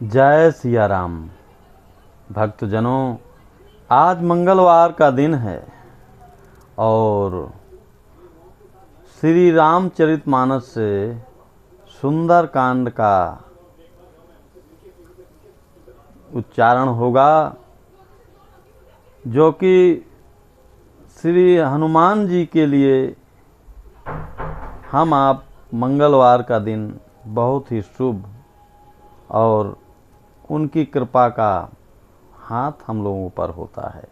जय सिया राम। भक्तजनों, आज मंगलवार का दिन है और श्री रामचरितमानस से सुंदर कांड का उच्चारण होगा, जो कि श्री हनुमान जी के लिए हम आप मंगलवार का दिन बहुत ही शुभ और उनकी कृपा का हाथ हम लोगों पर होता है।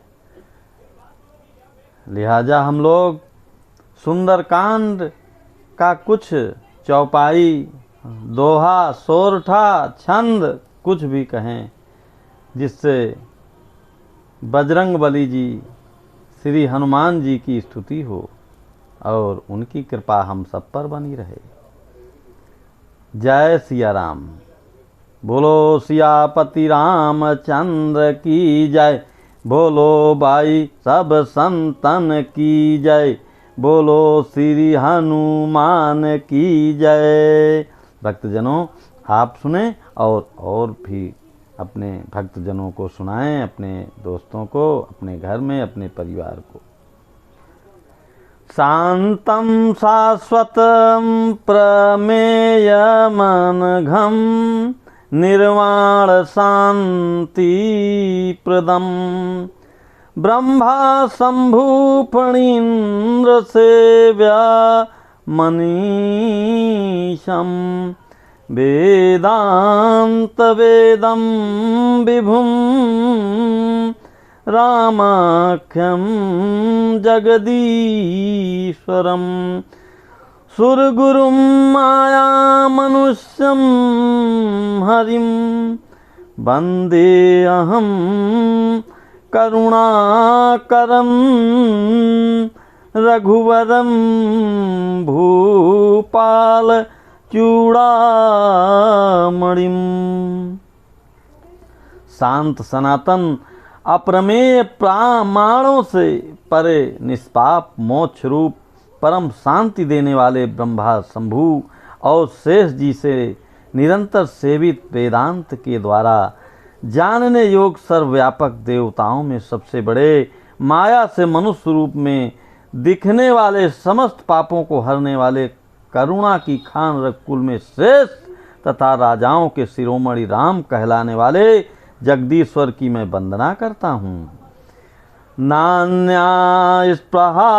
लिहाजा हम लोग सुंदरकांड का कुछ चौपाई, दोहा, सोरठा, छंद कुछ भी कहें, जिससे बजरंगबली जी श्री हनुमान जी की स्तुति हो और उनकी कृपा हम सब पर बनी रहे। जय सिया राम। बोलो सियापति रामचंद्र की जय। बोलो भाई सब संतन की जय। बोलो श्री हनुमान की जय। भक्तजनों, आप सुने और भी अपने भक्तजनों को सुनाएं, अपने दोस्तों को, अपने घर में, अपने परिवार को। शांतं शाश्वतं प्रमेयमनघं निर्वाण शांति प्रदम ब्रह्मा शंभु फणीन्द्र सेव्या मनीषम वेदांत वेदम विभुम रामाख्यं जगदीश्वरं सुरगुरुं मायामनुष्यं हरिं वन्देऽहं करुणाकरं रघुवरं भूपाल चूड़ामणिं। शांत सनातन अप्रमेय प्रामाणों से परे निष्पाप मोक्ष रूप परम शांति देने वाले ब्रह्मा शंभु और शेष जी से निरंतर सेवित वेदांत के द्वारा जानने योग सर्वव्यापक देवताओं में सबसे बड़े, माया से मनुष्य रूप में दिखने वाले, समस्त पापों को हरने वाले, करुणा की खान रघुकुल में श्रेष्ठ तथा राजाओं के शिरोमणि राम कहलाने वाले जगदीश्वर की मैं वंदना करता हूँ। नान्या स्पृहा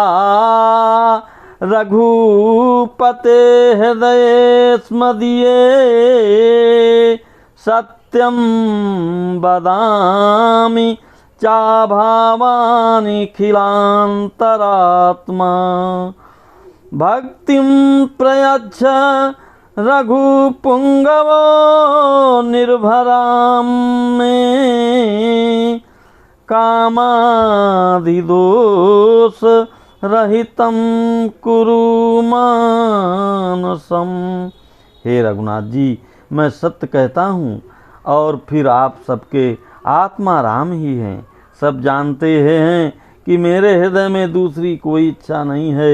रघुपते हृदये स्मदीये सत्यं वदामि चाभावानि खिलान्तरात्मा भक्तिं प्रयच्छ रघुपुंगवो निर्भरां मे कामादिदोष रहितं कुरु मानसम। हे रघुनाथ जी, मैं सत्य कहता हूँ और फिर आप सबके आत्मा राम ही हैं। सब जानते हैं कि मेरे हृदय में दूसरी कोई इच्छा नहीं है।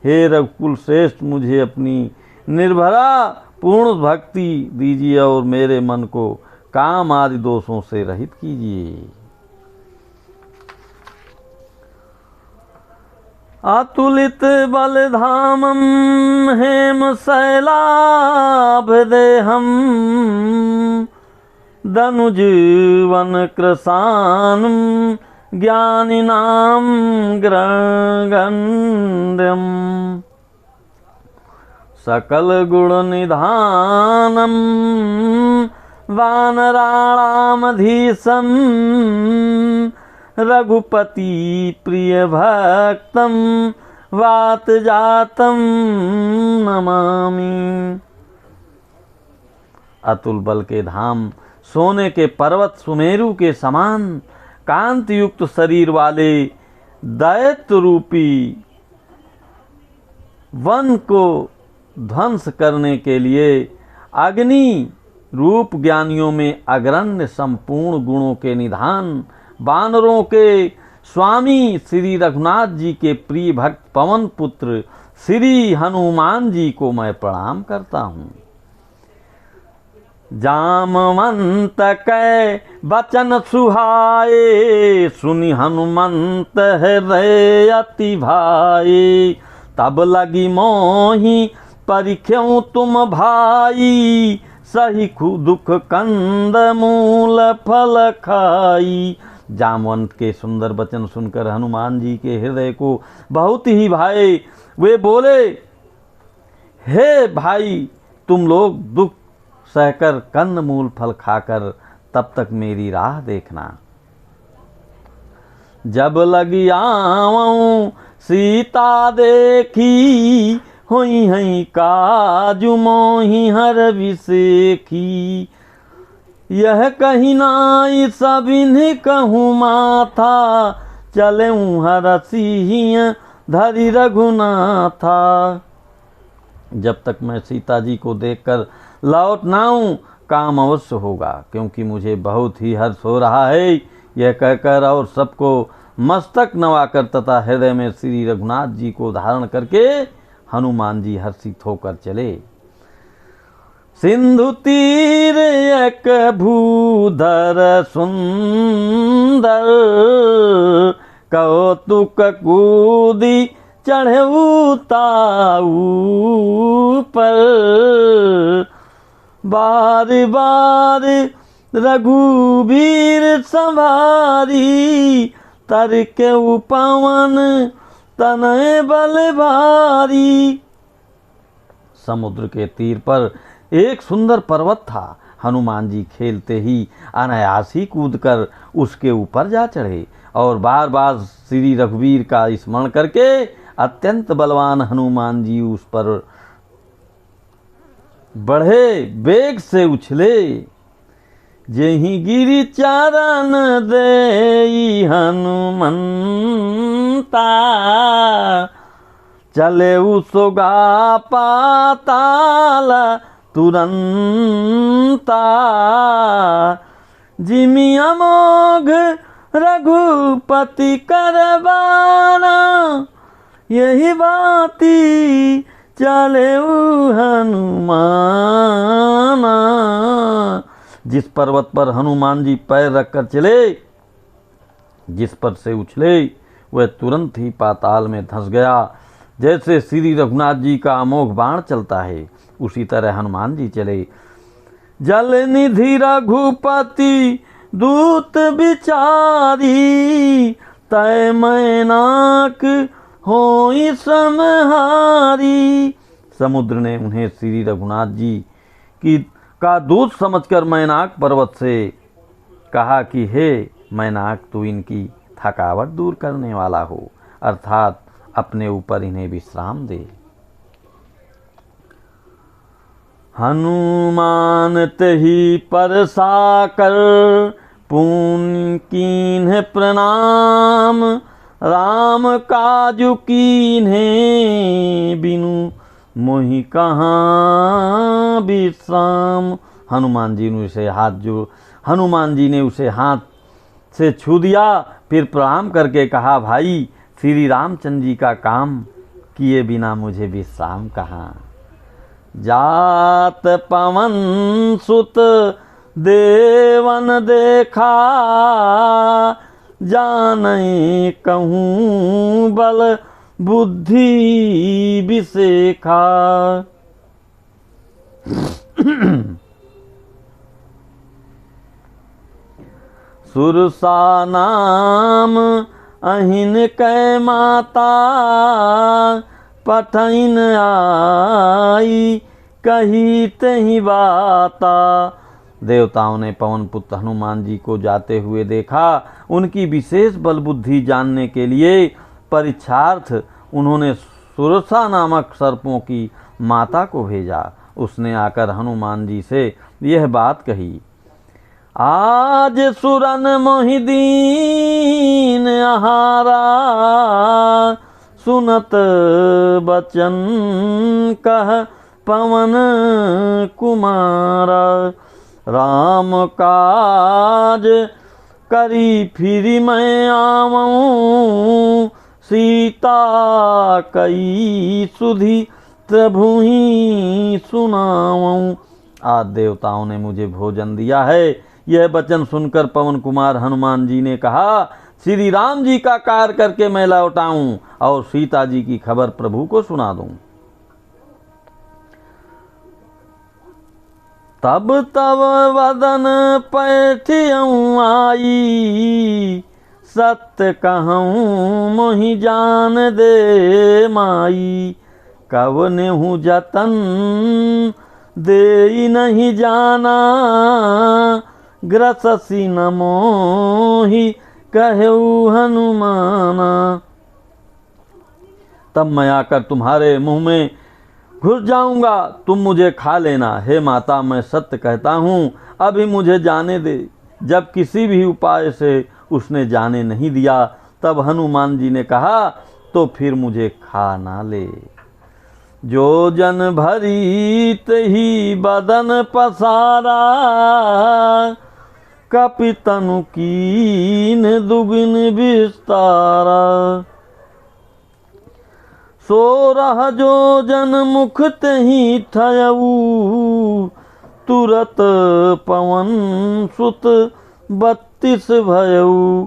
हे रघुकुल श्रेष्ठ, मुझे अपनी निर्भरा पूर्ण भक्ति दीजिए और मेरे मन को काम आदि दोषों से रहित कीजिए। अतुलित बलधामं हेम शैलाभदेहं दनुजीवन कृशानं ज्ञानिनां ग्रगण्यम् सकल गुण निधानम वानराणामधीशं रघुपति प्रिय भक्तम वात जातम नमामि। अतुल बल के धाम, सोने के पर्वत सुमेरु के समान कांति युक्त शरीर वाले दैत्य रूपी वन को ध्वंस करने के लिए अग्नि रूप ज्ञानियों में अग्रण्य संपूर्ण गुणों के निधान वानरों के स्वामी श्री रघुनाथ जी के प्रिय भक्त पवन पुत्र श्री हनुमान जी को मैं प्रणाम करता हूँ। जामवंत कै बचन सुहाए, सुनि हनुमंत हृदय अति भाए। तब लगी मोहि परिख्यऊ तुम भाई, सही दुख कंद मूल फल खाई। जामवंत के सुंदर वचन सुनकर हनुमान जी के हृदय को बहुत ही भाए। वे बोले, हे भाई, तुम लोग दुख सहकर कंद मूल फल खाकर तब तक मेरी राह देखना। जब लगी आवऊं सीता देखी, होई हई काजु मोहि हर विसेखी। यह कही नाई सबिन कहूँ माथा, चलऊं हरसिहिं धरि रघुनाथा। जब तक मैं सीता जी को देखकर लौट ना आऊं, काम अवश्य होगा, क्योंकि मुझे बहुत ही हर्ष हो रहा है। यह कहकर और सबको मस्तक नवाकर तथा हृदय में श्री रघुनाथ जी को धारण करके हनुमान जी हर्षित होकर चले। सिंधु तीर एक भूधर सुंदर, कौतुक कूदी चढ़ऊ ताऊ पर। बार बार रघुबीर संवारी, तर के पवन तनय बल भारी। समुद्र के तीर पर एक सुंदर पर्वत था। हनुमान जी खेलते ही अनायास ही कूदकर उसके ऊपर जा चढ़े और बार बार श्री रघुवीर का स्मरण करके अत्यंत बलवान हनुमान जी उस पर बढ़े वेग से उछले। जेहि गिरि चरण देई हनुमंता, चले सोगा पाताल तुरंता। जिमि अमोघ रघुपति करबाना, यही बाती चले हनुमाना। जिस पर्वत पर हनुमान जी पैर रखकर चले, जिस पर से उछले, वह तुरंत ही पाताल में धंस गया। जैसे श्री रघुनाथ जी का अमोघ बाण चलता है, उसी तरह हनुमान जी चले। जल निधि रघुपति दूत बिचारी, तय मैनाक होई समहारी। समुद्र ने उन्हें श्री रघुनाथ जी का दूत समझकर मैनाक पर्वत से कहा कि हे मैनाक, तू इनकी थकावट दूर करने वाला हो, अर्थात अपने ऊपर इन्हें विश्राम दे। हनुमान तेहि परसाकर, पुण्य कीन्ह प्रणाम। राम काजु कीन्हे बिनु, मोहि कहाँ विश्राम। हनुमान जी ने उसे हाथ से छू दिया, फिर प्रणाम करके कहा, भाई, श्री रामचंद्र जी का काम किए बिना मुझे विश्राम कहाँ। जात पवन सुत देवन देखा, जानई कहूँ बल बुद्धि विसेखा। सुरसा नाम अहिन कै माता, पठैन आई कही तही बाता। देवताओं ने पवन पुत्र हनुमान जी को जाते हुए देखा। उनकी विशेष बल बुद्धि जानने के लिए परीक्षार्थ उन्होंने सुरसा नामक सर्पों की माता को भेजा। उसने आकर हनुमान जी से यह बात कही, आज सुरन मोहिदीन आहारा, सुनत बचन कह पवन कुमारा। राम काज करी फिर मैं आवऊं, सीता कई सुधि प्रभु ही सुनाऊं। आज देवताओं ने मुझे भोजन दिया है। यह वचन सुनकर पवन कुमार हनुमान जी ने कहा, श्री राम जी का कार्य करके मैं लौटाऊं और सीता जी की खबर प्रभु को सुना दूं। तब तब वदन पैठियऊं आई, सत्य कहूँ मोहि जान दे माई। कवनेहु जतन दे नहीं जाना, ग्रससी न मोहि कहऊ हनुमाना। तब मैं आकर तुम्हारे मुंह में घुस जाऊंगा, तुम मुझे खा लेना। हे माता, मैं सत्य कहता हूँ, अभी मुझे जाने दे। जब किसी भी उपाय से उसने जाने नहीं दिया, तब हनुमान जी ने कहा, तो फिर मुझे खा ना ले। जो जन भरी तही बदन पसारा, कपि तनु कीन दुगुन विस्तारा। सोरह जो जन मुख तही ठयऊ, तुरत पवन सुत 32 भयऊ।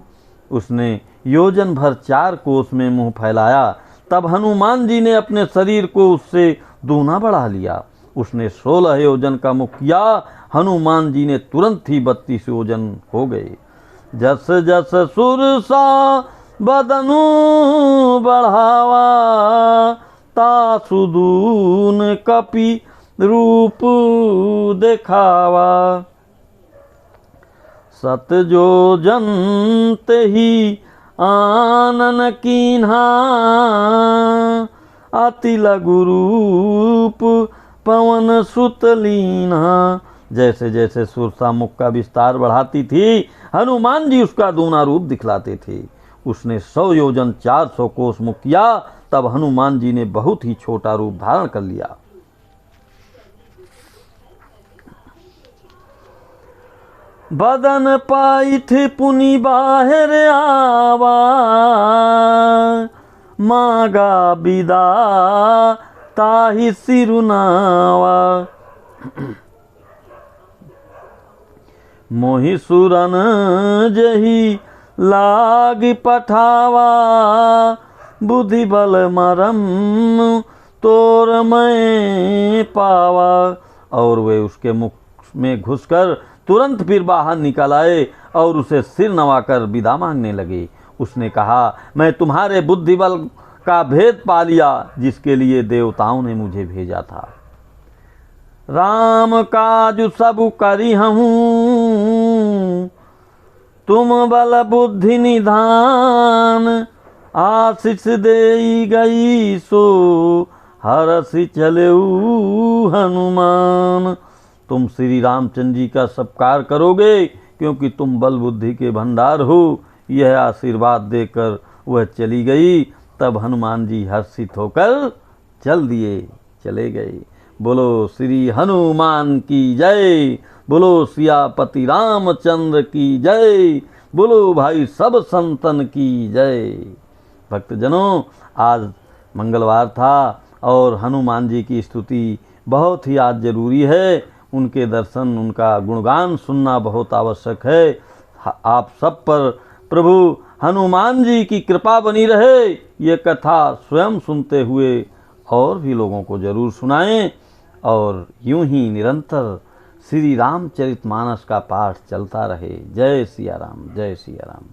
उसने योजन भर 4 कोस में मुंह फैलाया, तब हनुमान जी ने अपने शरीर को उससे दूना बढ़ा लिया। उसने 16 योजन का मुख किया, हनुमान जी ने तुरंत ही 32 योजन हो गए। जस जस सुरसा बदनु बढ़ावा, तासु दून कपि रूप देखावा। सत जो जन तेहि आनन कीन्हा, अति लघु रूप पवन सुत लीन्हा। जैसे जैसे सुरसा मुख का विस्तार बढ़ाती थी, हनुमान जी उसका दूना रूप दिखलाते थे। उसने 100 योजन 400 कोस मुख किया, तब हनुमान जी ने बहुत ही छोटा रूप धारण कर लिया। बदन पाइथ पुनि बाहर आवा, मागा बिदा ताहि सिरुनावा। मोहि सुरन जही लाग पठावा, बुद्धि बल मरम तोर मैं पावा। और वे उसके मुख में घुसकर तुरंत फिर बाहर निकल आए और उसे सिर नवाकर विदा मांगने लगे। उसने कहा, मैं तुम्हारे बुद्धि बल का भेद पा लिया, जिसके लिए देवताओं ने मुझे भेजा था। राम काज सब करी हूँ, तुम बल बुद्धि निधान। आशीष दे गई सो हरसि चलेऊ हनुमान। तुम श्री रामचंद्र जी का सत्कार करोगे, क्योंकि तुम बल बुद्धि के भंडार हो। यह आशीर्वाद देकर वह चली गई। तब हनुमान जी हर्षित होकर चले गए। बोलो श्री हनुमान की जय, बोलो सियापति रामचंद्र की जय, बोलो भाई सब संतन की जय। भक्तजनों, आज मंगलवार था और हनुमान जी की स्तुति बहुत ही आज जरूरी है। उनके दर्शन, उनका गुणगान सुनना बहुत आवश्यक है। आप सब पर प्रभु हनुमान जी की कृपा बनी रहे। ये कथा स्वयं सुनते हुए और भी लोगों को जरूर सुनाएं, और यूं ही निरंतर श्री रामचरितमानस का पाठ चलता रहे। जय सिया राम, जय सिया राम।